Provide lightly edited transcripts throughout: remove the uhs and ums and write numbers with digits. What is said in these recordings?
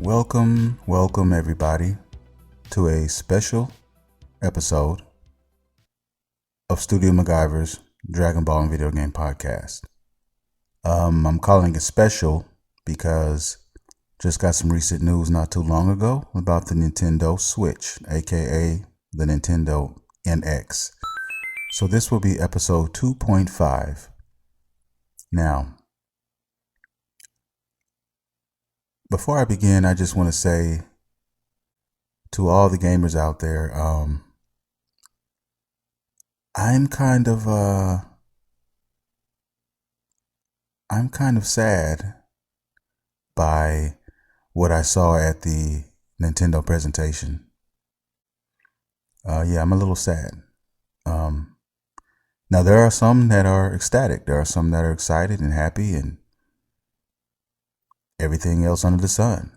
Welcome everybody to a special episode of Studio MacGyver's Dragonball Videogame podcast. I'm calling it special because just got some recent news not too long ago about the Nintendo Switch, aka the Nintendo NX. So this will be episode 2.5. Now, before I begin, I just want to say to all the gamers out there, I'm kind of sad by what I saw at the Nintendo presentation. I'm a little sad. Now there are some that are ecstatic. There are some that are excited and happy and everything else under the sun.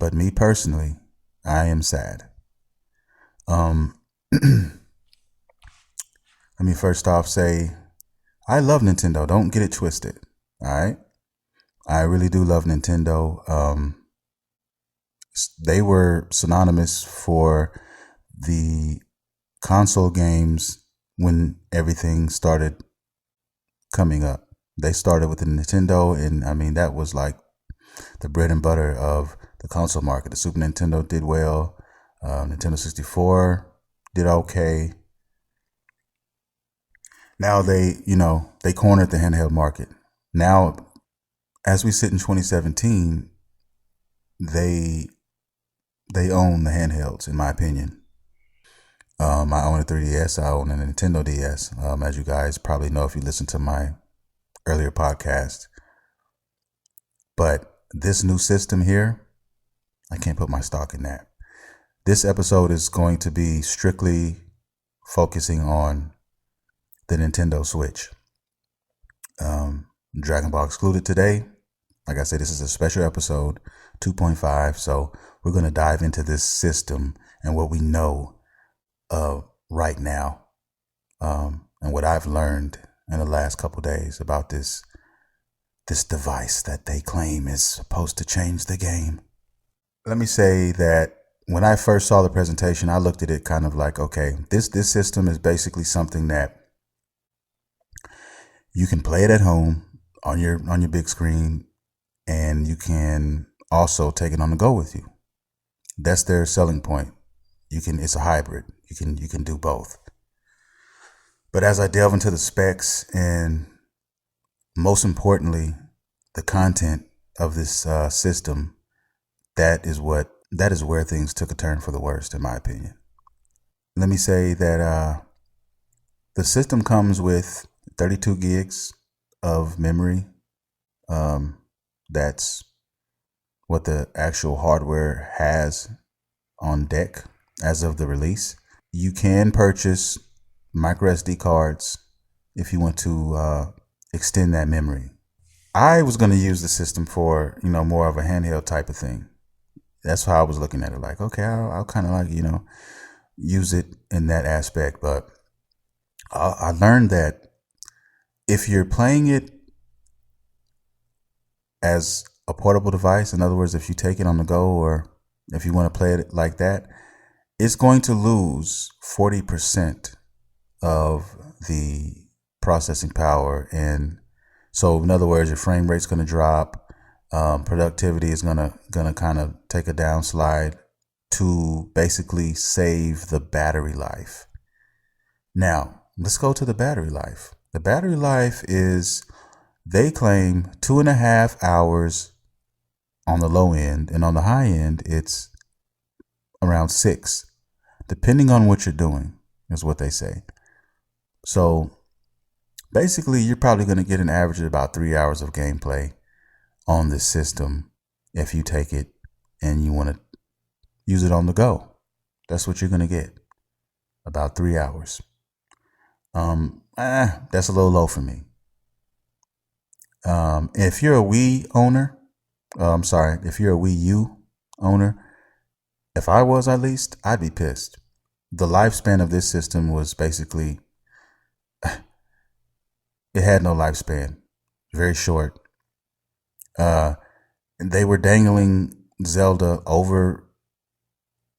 But me personally, I am sad. Let me first off say, I love Nintendo. Don't get it twisted. All right. I really do love Nintendo. They were synonymous for the console games when everything started coming up. They started with the Nintendo, and I mean, that was like the bread and butter of the console market. The Super Nintendo did well. Nintendo 64 did okay. Now they cornered the handheld market. Now, as we sit in 2017, they own the handhelds, in my opinion. I own a 3DS. I own a Nintendo DS. As you guys probably know if you listen to my earlier podcast. But this new system here, I can't put my stock in that. This episode is going to be strictly focusing on the Nintendo Switch. Dragon Ball excluded today. Like I said, this is a special episode, 2.5. So we're going to dive into this system and what we know right now, and what I've learned in the last couple days about this device that they claim is supposed to change the game. Let me say that when I first saw the presentation, I looked at it kind of like, okay, this system is basically something that you can play it at home on your big screen, and you can also take it on the go with you. That's their selling point. It's a hybrid. You can do both. But as I delve into the specs and most importantly, the content of this system, that is where things took a turn for the worst, in my opinion. Let me say that the system comes with 32 gigs of memory. That's what the actual hardware has on deck as of the release. You can purchase micro SD cards if you want to extend that memory. I was going to use the system for, more of a handheld type of thing. That's how I was looking at it. Like, okay, I'll kind of like, use it in that aspect. But I learned that if you're playing it as a portable device, in other words, if you take it on the go or if you want to play it like that, it's going to lose 40% of the processing power. And so, in other words, your frame rate's going to drop. Productivity is gonna kind of take a downslide to basically save the battery life. Now, let's go to the battery life. The battery life is, they claim 2.5 hours on the low end, and on the high end, it's around 6, depending on what you're doing, is what they say. So basically, you're probably going to get an average of about 3 hours of gameplay on this system if you take it and you want to use it on the go. That's what you're going to get, about 3 hours. That's a little low for me. If you're a Wii owner, if you're a Wii U owner, if I was at least, I'd be pissed. The lifespan of this system was basically, it had no lifespan, very short. They were dangling Zelda over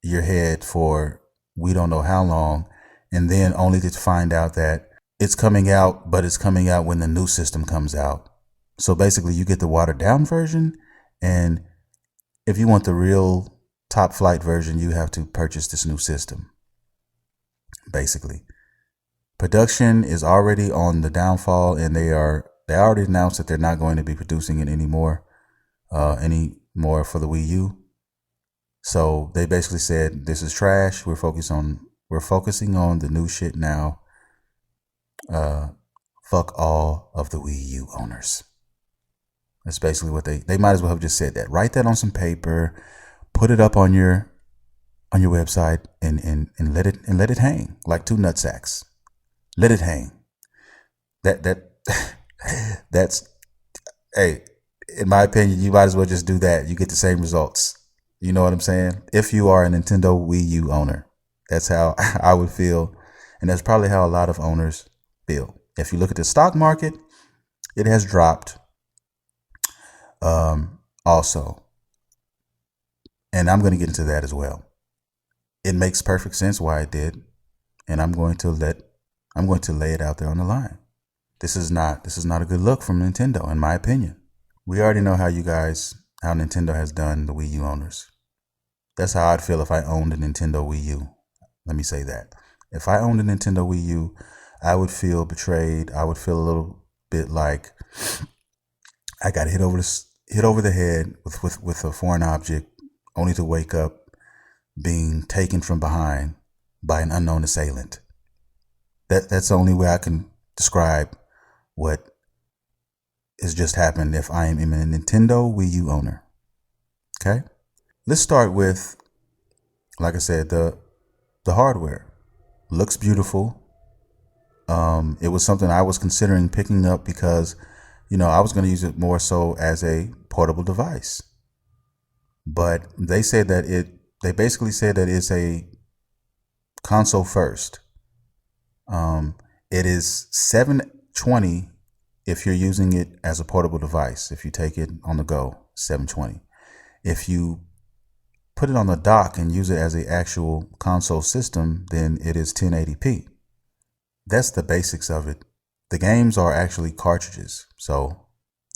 your head for we don't know how long, and then only to find out that it's coming out, but it's coming out when the new system comes out. So basically, you get the watered down version, and if you want the real top flight version, you have to purchase this new system. Basically, production is already on the downfall, and they already announced that they're not going to be producing it anymore for the Wii U. So they basically said, this is trash. We're focusing on the new shit now. Fuck all of the Wii U owners. That's basically what they might as well have just said that. Write that on some paper, put it up on your website, and let it hang like two nutsacks. Let it hang. That's hey, in my opinion, you might as well just do that. You get the same results. You know what I'm saying? If you are a Nintendo Wii U owner, that's how I would feel. And that's probably how a lot of owners feel. If you look at the stock market, it has dropped also. And I'm going to get into that as well. It makes perfect sense why it did. And I'm going to lay it out there on the line. This is not a good look from Nintendo, in my opinion. We already know how Nintendo has done the Wii U owners. That's how I'd feel if I owned a Nintendo Wii U. Let me say that. If I owned a Nintendo Wii U, I would feel betrayed. I would feel a little bit like I got hit over the head with a foreign object, only to wake up being taken from behind by an unknown assailant. That's the only way I can describe what has just happened if I am a Nintendo Wii U owner. Okay? Let's start with, like I said, the hardware. Looks beautiful. It was something I was considering picking up because, I was going to use it more so as a portable device. But they basically said that it's a console first. It is $720 if you're using it as a portable device. If you take it on the go, $720. If you put it on the dock and use it as an actual console system, then it is 1080p. That's the basics of it. The games are actually cartridges, so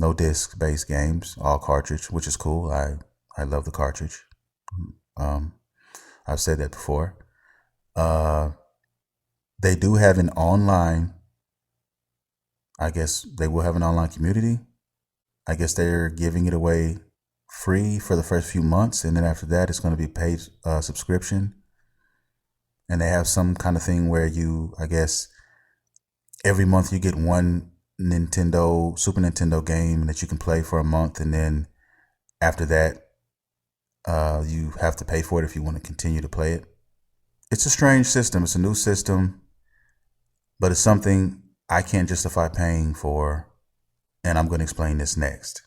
no disc-based games, all cartridge, which is cool. I love the cartridge. I've said that before. They do have an online, I guess they will have an online community. I guess they're giving it away free for the first few months, and then after that it's going to be paid subscription. And they have some kind of thing where I guess every month you get one Super Nintendo game that you can play for a month, and then after that you have to pay for it if you want to continue to play it. It's a strange system. It's a new system, but it's something I can't justify paying for, and I'm going to explain this next.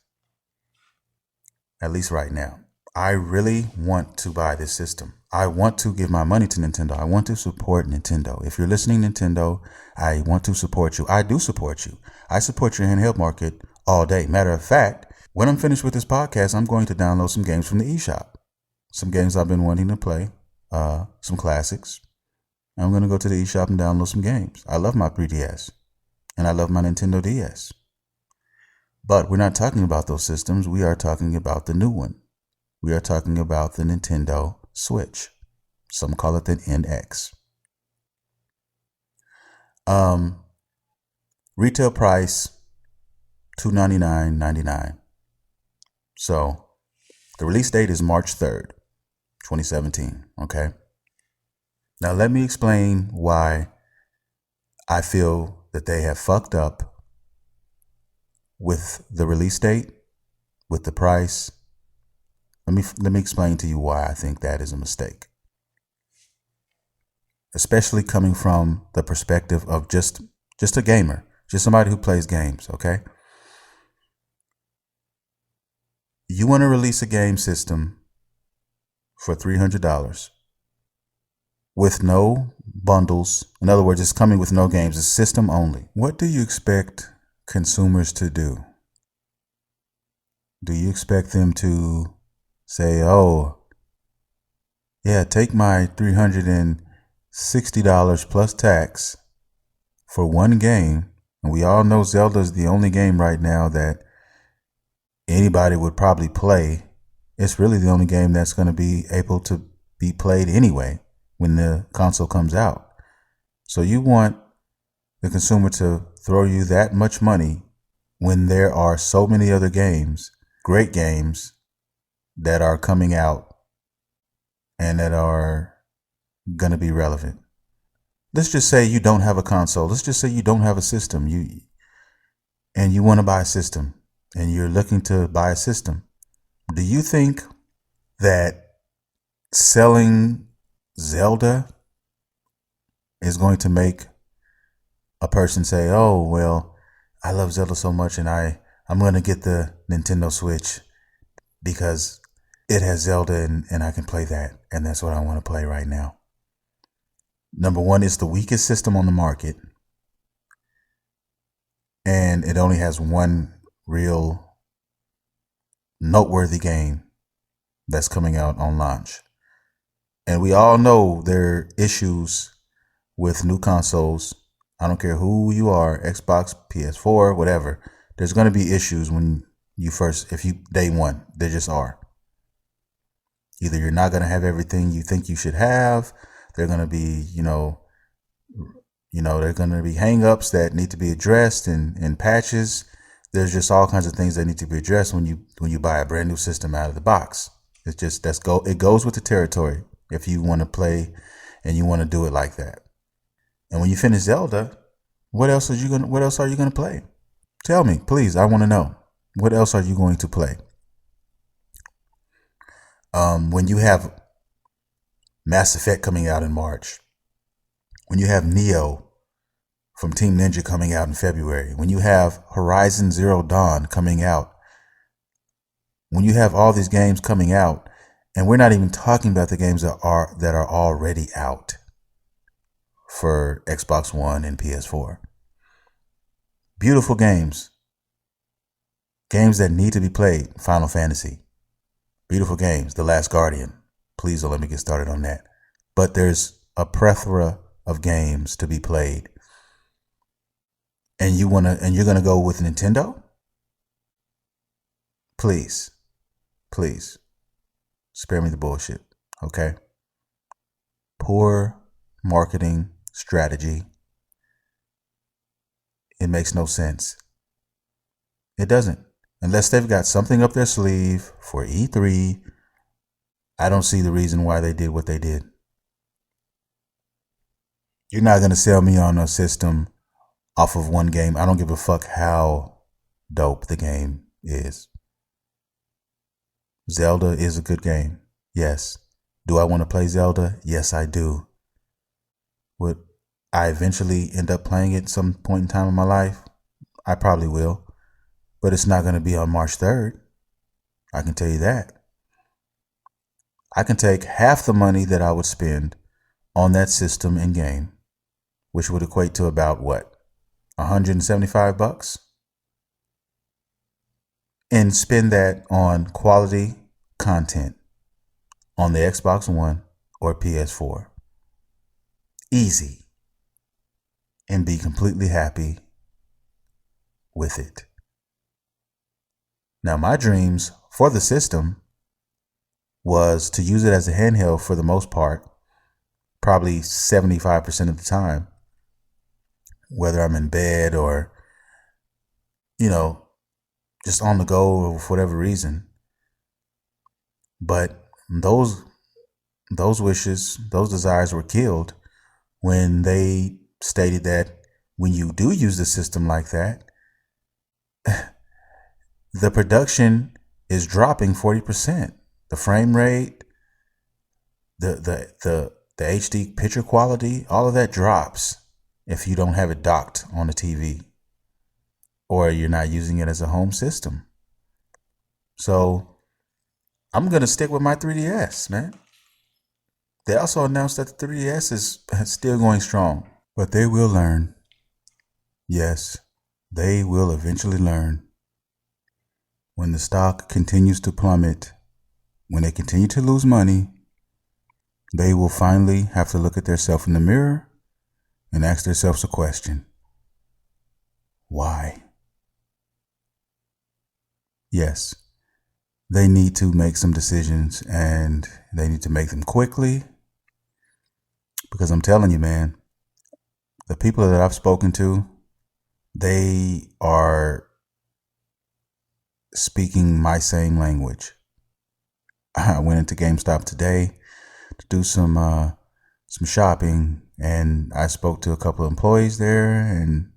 At least right now. I really want to buy this system. I want to give my money to Nintendo. I want to support Nintendo. If you're listening, Nintendo, I want to support you. I do support you. I support your handheld market all day. Matter of fact, when I'm finished with this podcast, I'm going to download some games from the eShop. Some games I've been wanting to play. Some classics. I'm going to go to the eShop and download some games. I love my 3DS. And I love my Nintendo DS. But we're not talking about those systems. We are talking about the new one. We are talking about the Nintendo Switch. Some call it the NX. Retail price $299.99. So the release date is March 3rd, 2017. Okay. Now let me explain why I feel that they have fucked up with the release date, with the price. Let me explain to you why I think that is a mistake. Especially coming from the perspective of just a gamer, just somebody who plays games, okay? You want to release a game system for $300 with no bundles. In other words, it's coming with no games. It's system only. What do you expect consumers to do? Do you expect them to say, oh, yeah, take my $360 plus tax for one game. And we all know Zelda is the only game right now that anybody would probably play. It's really the only game that's going to be able to be played anyway when the console comes out. So you want the consumer to throw you that much money when there are so many other games, great games, that are coming out and that are going to be relevant. Let's just say you don't have a console. Let's just say you don't have a system. You want to buy a system and you're looking to buy a system. Do you think that selling Zelda is going to make a person say, oh, well, I love Zelda so much and I'm going to get the Nintendo Switch because it has Zelda and I can play that. And that's what I want to play right now. Number one, it's the weakest system on the market. And it only has one real noteworthy game that's coming out on launch. And we all know there are issues with new consoles. I don't care who you are, Xbox, PS4, whatever. There's going to be issues when day one, there just are. Either you're not going to have everything you think you should have. They're going to be, they're going to be hang-ups that need to be addressed and patches. There's just all kinds of things that need to be addressed when you buy a brand new system out of the box. It's just it goes with the territory if you want to play and you want to do it like that. And when you finish Zelda, what else are you going to play? Tell me, please. I want to know. What else are you going to play? When you have Mass Effect coming out in March, when you have Neo from Team Ninja coming out in February, when you have Horizon Zero Dawn coming out, when you have all these games coming out, and we're not even talking about the games that are already out for Xbox One and PS4. Beautiful games. Games that need to be played. Final Fantasy. Beautiful games. The Last Guardian. Please don't let me get started on that. But there's a plethora of games to be played. And you're gonna go with Nintendo? Please. Spare me the bullshit. Okay? Poor marketing strategy. It makes no sense. It doesn't. Unless they've got something up their sleeve for E3, I don't see the reason why they did what they did. You're not going to sell me on a system off of one game. I don't give a fuck how dope the game is. Zelda is a good game. Yes. Do I want to play Zelda? Yes, I do. Would I eventually end up playing it some point in time in my life? I probably will. But it's not going to be on March 3rd. I can tell you that. I can take half the money that I would spend on that system and game, which would equate to about what? $175? And spend that on quality content on the Xbox One or PS4. Easy. And be completely happy with it. Now, my dreams for the system was to use it as a handheld for the most part, probably 75% of the time, whether I'm in bed or, just on the go or for whatever reason. But those wishes, those desires were killed when they stated that when you do use the system like that, the production is dropping 40%. The frame rate, the HD picture quality, all of that drops if you don't have it docked on a TV or you're not using it as a home system. So I'm going to stick with my 3DS, man. They also announced that the 3DS is still going strong, but they will learn. Yes, they will eventually learn. When the stock continues to plummet, when they continue to lose money, they will finally have to look at themselves in the mirror and ask themselves a question. Why? Yes, they need to make some decisions, and they need to make them quickly, because I'm telling you, man, the people that I've spoken to, they are speaking my same language. I went into GameStop today to do some shopping, and I spoke to a couple of employees there, and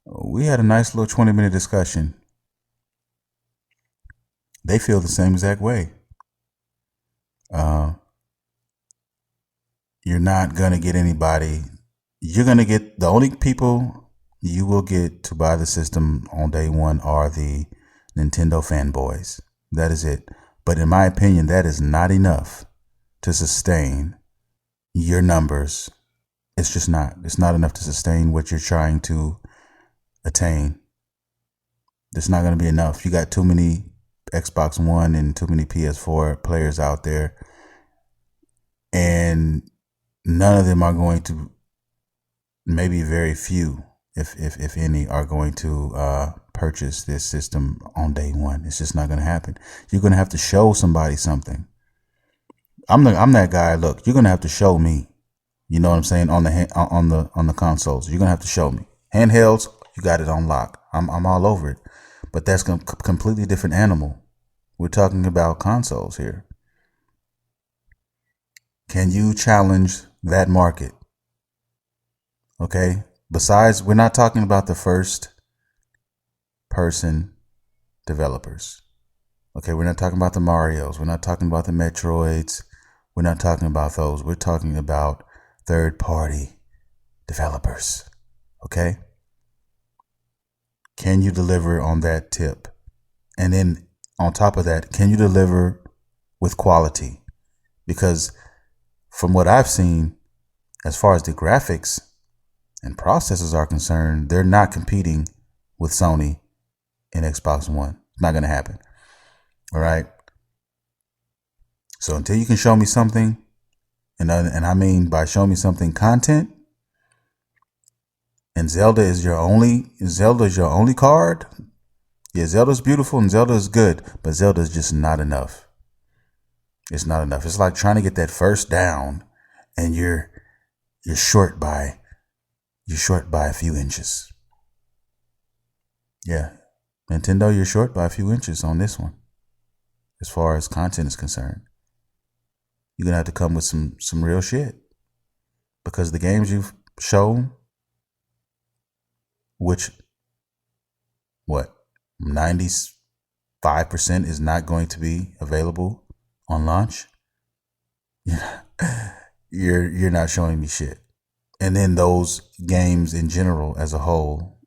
we had a nice little 20-minute discussion. They feel the same exact way. You're not going to get anybody. You're going to get, the only people you will get to buy the system on day one are the Nintendo fanboys. That is it. But in my opinion, that is not enough to sustain your numbers. It's just not. It's not enough to sustain what you're trying to attain. It's not going to be enough. You got too many Xbox One and too many PS4 players out there, and none of them are going to, maybe very few, if any, are going to purchase this system on day one. It's just not going to happen. You're going to have to show somebody something. I'm that guy. Look, you're going to have to show me. You know what I'm saying? On the consoles, you're going to have to show me. Handhelds, you got it on lock. I'm all over it. But that's a completely different animal. We're talking about consoles here. Can you challenge that market? Okay. Besides, we're not talking about the first person developers. Okay. We're not talking about the Marios. We're not talking about the Metroids. We're not talking about those. We're talking about third party developers. Okay. Can you deliver on that tip? And then on top of that, can you deliver with quality? Because from what I've seen, as far as the graphics and processors are concerned, they're not competing with Sony and Xbox One. It's not going to happen. All right. So until you can show me something, and I mean by show me something, content, and Zelda is your only card. Yeah, Zelda's beautiful and Zelda is good, but Zelda is just not enough. It's not enough. It's like trying to get that first down, and you're short by a few inches. Yeah, Nintendo, you're short by a few inches on this one. As far as content is concerned, you're gonna have to come with some real shit, because the games you've shown, which 95% is not going to be available on launch. You're not showing me shit. And then those games in general as a whole,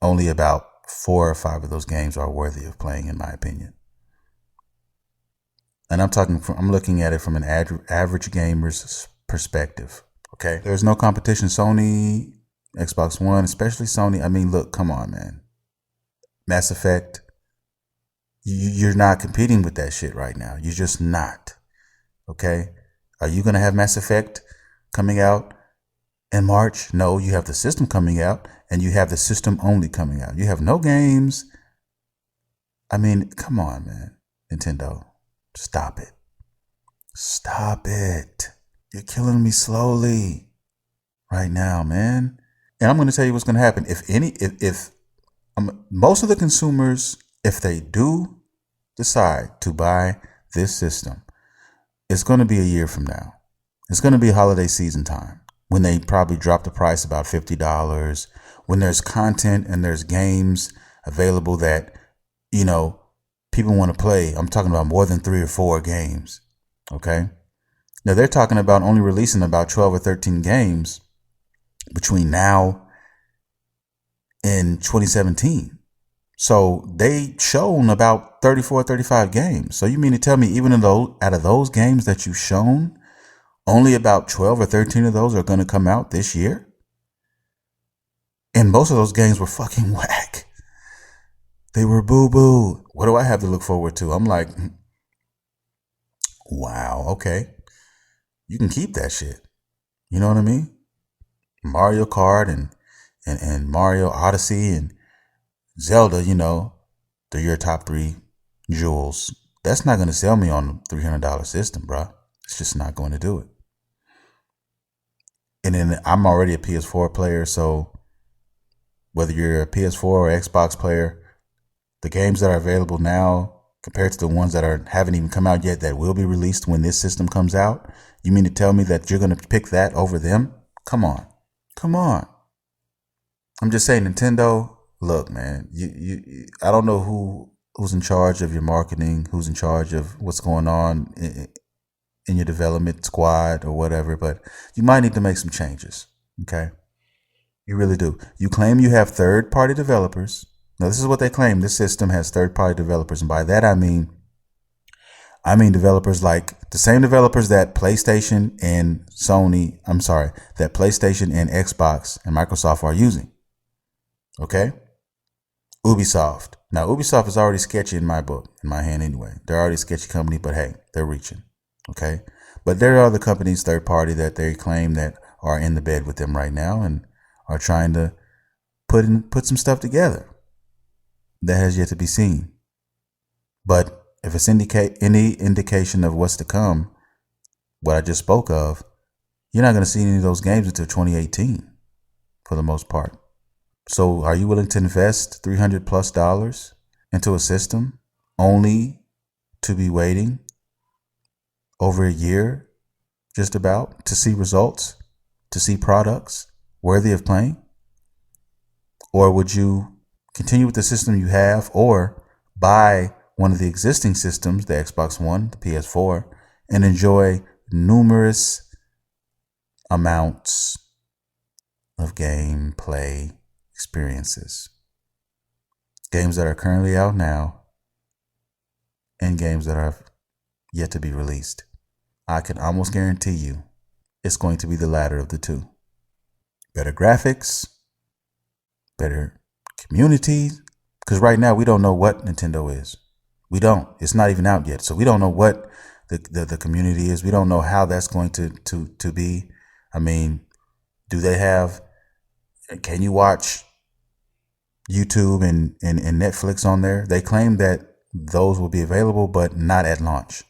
only about 4 or 5 of those games are worthy of playing, in my opinion. And I'm looking at it from an average gamer's perspective. Okay. There's no competition. Sony, Xbox One, especially Sony. I mean, look, come on, man. Mass Effect, you're not competing with that shit right now. You're just not. Okay. Are you going to have Mass Effect coming out in March? No, you have the system coming out, and you have the system only coming out. You have no games. I mean, come on, man. Nintendo, stop it. Stop it. You're killing me slowly right now, man. And I'm going to tell you what's going to happen. If most of the consumers, if they do decide to buy this system, it's going to be a year from now. It's going to be holiday season time, when they probably drop the price about $50, when there's content and there's games available that, people want to play. I'm talking about more than 3 or 4 games. Okay. Now they're talking about only releasing about 12 or 13 games between now and 2017. So they shown about 34, 35 games. So you mean to tell me, even out of those games that you've shown, only about 12 or 13 of those are going to come out this year? And most of those games were fucking whack. They were boo-boo. What do I have to look forward to? I'm like, Wow, okay. You can keep that shit. You know what I mean? Mario Kart and Mario Odyssey and Zelda, they're your top three jewels. That's not going to sell me on a $300 system, bro. It's just not going to do it. And then I'm already a PS4 player, so whether you're a PS4 or Xbox player, the games that are available now compared to the ones that haven't even come out yet that will be released when this system comes out, you mean to tell me that you're going to pick that over them? Come on. Come on. I'm just saying, Nintendo, look, man, I don't know who's in charge of your marketing, who's in charge of what's going on in your development squad or whatever, but you might need to make some changes. Okay. You really do. You claim you have third party developers. Now, this is what they claim. This system has third party developers. And by that, I mean developers like the same developers that PlayStation and that PlayStation and Xbox and Microsoft are using. Okay. Ubisoft. Now, Ubisoft is already sketchy in my book, in my hand anyway. They're already a sketchy company, but hey, they're reaching. Okay. But there are other companies, third party, that they claim that are in the bed with them right now and are trying to put some stuff together that has yet to be seen. But if it's any indication of what's to come, what I just spoke of, you're not going to see any of those games until 2018 for the most part. So are you willing to invest $300+ into a system only to be waiting over a year just about to see results, to see products worthy of playing? Or would you continue with the system you have or buy one of the existing systems, the Xbox One, the PS4, and enjoy numerous amounts of gameplay experiences? Games that are currently out now and games that are yet to be released. I can almost guarantee you it's going to be the latter of the two. Better graphics, better community, because right now we don't know what Nintendo is. We don't. It's not even out yet. So we don't know what the community is. We don't know how that's going to be. I mean, can you watch YouTube and Netflix on there? They claim that those will be available, but not at launch.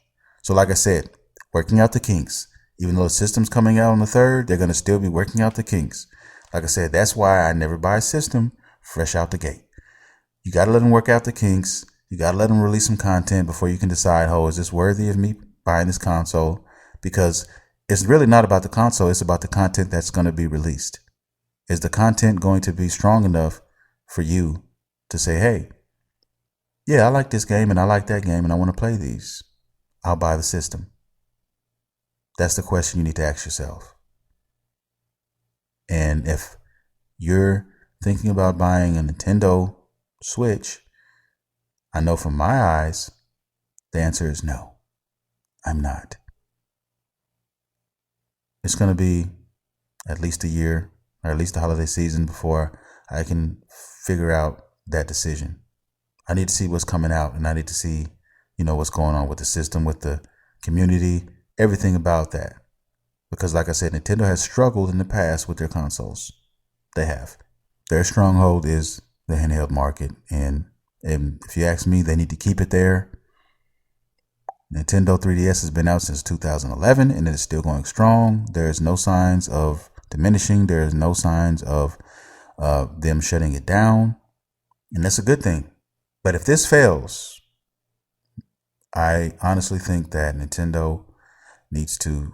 So like I said, working out the kinks. Even though the system's coming out on the 3rd, they're going to still be working out the kinks. Like I said, that's why I never buy a system fresh out the gate. You got to let them work out the kinks. You got to let them release some content before you can decide, is this worthy of me buying this console? Because it's really not about the console. It's about the content that's going to be released. Is the content going to be strong enough for you to say, hey, yeah, I like this game and I like that game and I want to play these? I'll buy the system. That's the question you need to ask yourself. And if you're thinking about buying a Nintendo Switch, I know from my eyes, the answer is no, I'm not. It's going to be at least a year or at least the holiday season before I can figure out that decision. I need to see what's coming out and I need to see, what's going on with the system, with the community, everything about that. Because like I said, Nintendo has struggled in the past with their consoles. They have. Their stronghold is the handheld market. And if you ask me, they need to keep it there. Nintendo 3DS has been out since 2011 and it is still going strong. There's no signs of diminishing. There's no signs of them shutting it down. And that's a good thing. But if this fails, I honestly think that Nintendo needs to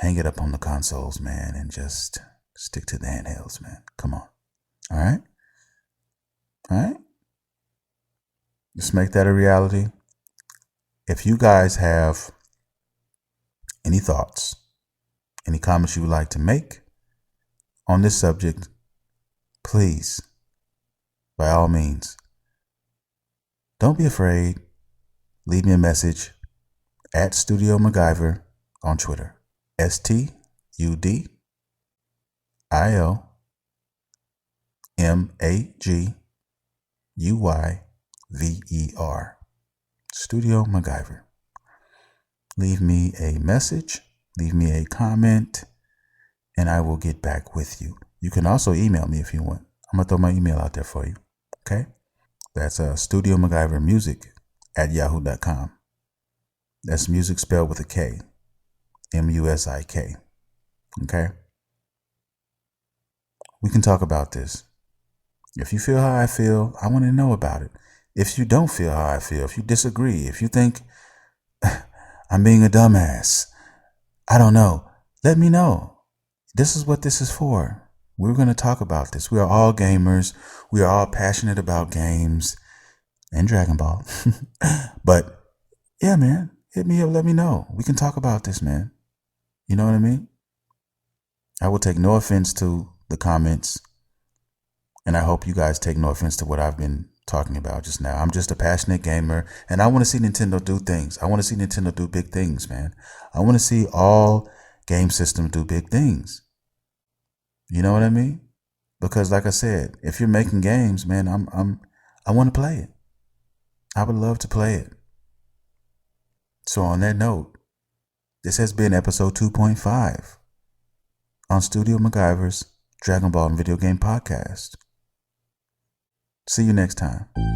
hang it up on the consoles, man, and just stick to the handhelds, man. Come on. All right? All right? Let's make that a reality. If you guys have any thoughts, any comments you would like to make on this subject, please, by all means, don't be afraid. Leave me a message at Studio MacGyver on Twitter. Studiomaguyver. Studio MacGyver. leave me a message, leave me a comment, and I will get back with you. You can also email me if you want. I'm going to throw my email out there for you. Okay? That's Studio MacGyver Music at yahoo.com. That's music spelled with a K. MUSIK. Okay? We can talk about this. If you feel how I feel, I want to know about it. If you don't feel how I feel, if you disagree, if you think I'm being a dumbass, I don't know, let me know. This is what this is for. We're going to talk about this. We are all gamers. We are all passionate about games and Dragon Ball. But yeah, man, hit me up. Let me know. We can talk about this, man. You know what I mean? I will take no offense to the comments. And I hope you guys take no offense to what I've been talking about just now. I'm just a passionate gamer, and I want to see Nintendo do things. I want to see Nintendo do big things, man. I want to see all game systems do big things. You know what I mean? Because like I said, if you're making games, man, I want to play it. I would love to play it. So on that note, this has been episode 2.5 on Studio MacGyver's Dragon Ball Video Game Podcast. See you next time.